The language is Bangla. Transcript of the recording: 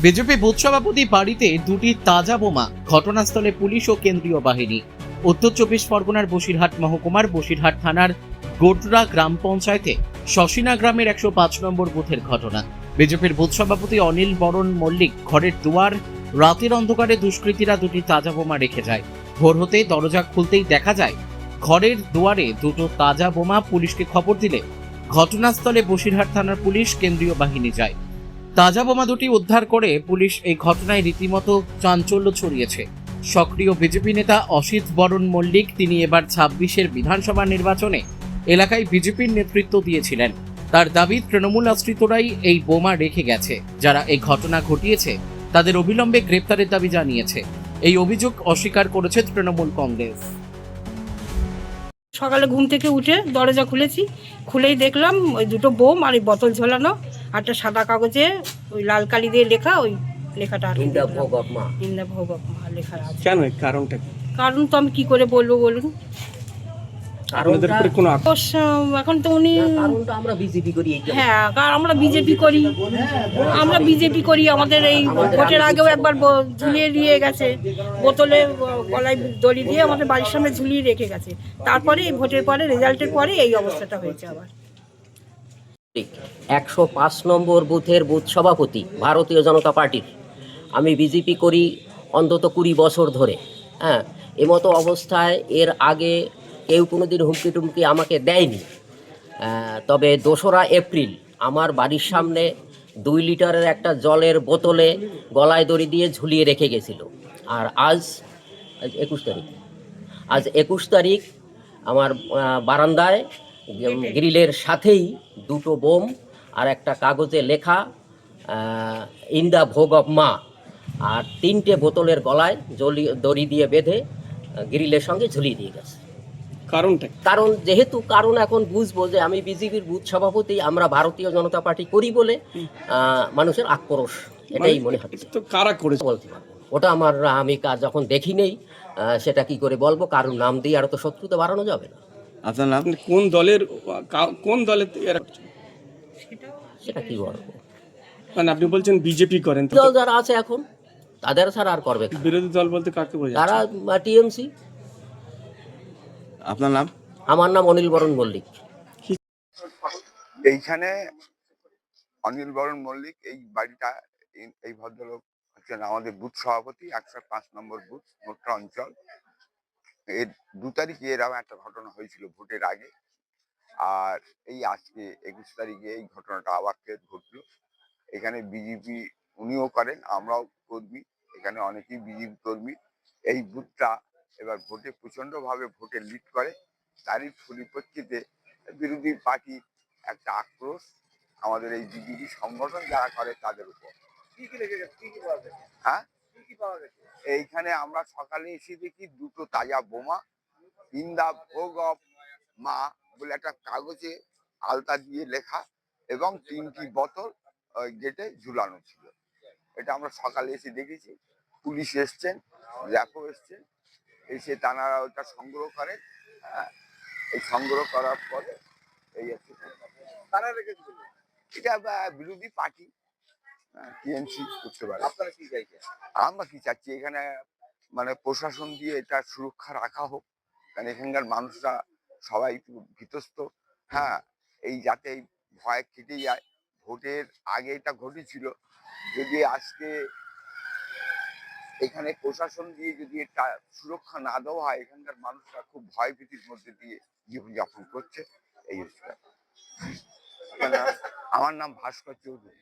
বিজেপি বুথ সভাপতি বাড়িতে দুটি তাজা বোমা, ঘটনাস্থলে পুলিশ ও কেন্দ্রীয় বাহিনী। উত্তর চব্বিশ পরগনার বসিরহাট মহকুমার বসিরহাট থানার গোডরা গ্রাম পঞ্চায়েতে শশিনা গ্রামের 105 নম্বর বুথের ঘটনা। বিজেপির বুথ সভাপতি অনিল বরণ মল্লিক ঘরের দুয়ার রাতের অন্ধকারে দুষ্কৃতীরা দুটি তাজা বোমা রেখে যায়। ভোর হতে দরজা খুলতেই দেখা যায় ঘরের দুয়ারে দুটো তাজা বোমা। পুলিশকে খবর দিলে ঘটনাস্থলে বসিরহাট থানার পুলিশ, কেন্দ্রীয় বাহিনী যায়। তাজা বোমা দুটি উদ্ধার করে পুলিশ এই ঘটনায় রীতিমতো চাঞ্চল্য ছড়িয়েছে। সক্রিয় বিজেপি নেতা অসিত বরণ মল্লিক, তিনি এবার 26-এর বিধানসভা নির্বাচনে এলাকায় বিজেপির নেতৃত্ব দিয়েছিলেন। তার দাবি, তৃণমূল আশ্রিতরাই এই বোমা রেখে গেছে। যারা এই ঘটনা ঘটিয়েছে তাদের অবিলম্বে গ্রেপ্তারের দাবি জানিয়েছে। এই অভিযোগ অস্বীকার করেছে তৃণমূল কংগ্রেস। সকালে ঘুম থেকে উঠে দরজা খুলেছি, খুলেই দেখলাম ওই দুটো বোম আর ওই বোতল ঝোলানো, আর একটা সাদা কাগজে ওই লাল কালি দিয়ে লেখা, ওই লেখাটা আর ইন দ্য ভোগ অফ মা লেখা আছে। কেন, কারণটা কি? কারণ তো আমি কি করে বলবো বলুন। আপনাদের উপরে কোনো এখন তো উনি কারণটা আমরা বিজেপি করি। হ্যাঁ, কারণ আমরা বিজেপি করি। আমাদের এই ভোটের আগেও একবার ঝুলিয়ে নিয়ে গেছে, বোতলে গলায় দড়ি দিয়ে আমাদের বাড়ির সামনে ঝুলিয়ে রেখে গেছে। তারপরে এই ভোটের পরে, রেজাল্টের পরে এই অবস্থাটা হয়েছে আবার। 105 নম্বর বুথের বুথ সভাপতি ভারতীয় জনতা পার্টির। আমি বিজেপি করি অন্তত 20 বছর ধরে। হ্যাঁ, এমতো অবস্থায় এর আগে কেউ কোনোদিন হুমকি টুমকি আমাকে দেয়নি। তবে 2রা এপ্রিল আমার বাড়ির সামনে 2 লিটারের একটা জলের বোতলে গলায় দড়ি দিয়ে ঝুলিয়ে রেখে গেছিল। আর আজ 21 তারিখ আমার বারান্দায় গ্রিলের সাথেই দুটো বোম আর একটা কাগজে লেখা ইন দ্য ভোগ অফ মা, আর 3টে বোতলের গলায় দড়ি দিয়ে বেঁধে গ্রিলের সঙ্গে ঝুলিয়ে দিয়ে গেছে। কারণটা? কারণ যেহেতু এখন বুঝবো যে আমি বিজেপির বুথ সভাপতি, আমরা ভারতীয় জনতা পার্টি করি বলে মানুষের আক্রোশ, এটাই মনে হচ্ছে। তো কারা করেছে বলতে পারবো ওটা আমি যখন দেখি নেই, সেটা কি করে বলবো? কারণ নাম দিয়ে আর তো শত্রুতা বাড়ানো যাবে না। আপনার নাম? কোন দলের সেটা কি বলবো? মানে আপনি বলছেন বিজেপি করেন, তো দল যারা আছে এখন তাদের ছাড়া আর করবে কারা? বিরোধী দল বলতে কাকে বোঝায়? তারা টিএমসি। আপনার নাম? আমার নাম অনিল বরণ মল্লিক। এইখানে অনিল বরণ মল্লিক, এই বাড়িটা, এই ভদ্রলোক হচ্ছেন আমাদের বুথ সভাপতি, 105 নম্বর বুথ, মোট্রা অঞ্চল। এর 2 তারিখে এরকম একটা ঘটনা হয়েছিল ভোটের আগে, আর এই আজকে 21 তারিখে এই ঘটনাটা আবার ফের ঘটলো। এখানে বিজেপি উনিও করেন, আমরাও কর্মী, এখানে অনেকেই বিজেপি কর্মী। এই বুথটা এবার ভোটে প্রচন্ডভাবে ভোটে লিড করে। তারই পরিপ্রেক্ষিতে বিরোধী পার্টির একটা আক্রোশ আমাদের এই বিজেপি সংগঠন যারা করে তাদের উপর। হ্যাঁ, এইখানে আমরা সকালে এসে দেখি দুটো তাজা বোমা, ইন দা ভোগ অফ মা বলে একটা কাগজে আলতা দিয়ে লেখা, এবং 3টি বোতল গেটে ঝুলানো ছিল। এটা আমরা সকালে এসে দেখেছি। পুলিশ এসছেন, র্যাপও এসছেন, এসে তারা ওটা সংগ্রহ করে। হ্যাঁ, এই সংগ্রহ করার পরে এই তারা রেখেছিল। এটা বিরোধী পার্টি, টিএমসি করতে পারে। আপনারা কি চাইছেন? আমরা কি চাচ্ছি, এখানে মানে প্রশাসন দিয়ে এটা সুরক্ষা রাখা হোক, কারণ এখানকার মানুষরা সবাই একটু ভীতস্ত। হ্যাঁ, এই যাতে এই ভয় কেটে যায়। ভোটের আগে এটা ঘটেছিল, যদি আজকে এখানে প্রশাসন দিয়ে যদি এটা সুরক্ষা না দেওয়া হয়, এখানকার মানুষরা খুব ভয় ভীতির মধ্যে দিয়ে জীবনযাপন করছে। এই হচ্ছে। আমার নাম ভাস্কর চৌধুরী।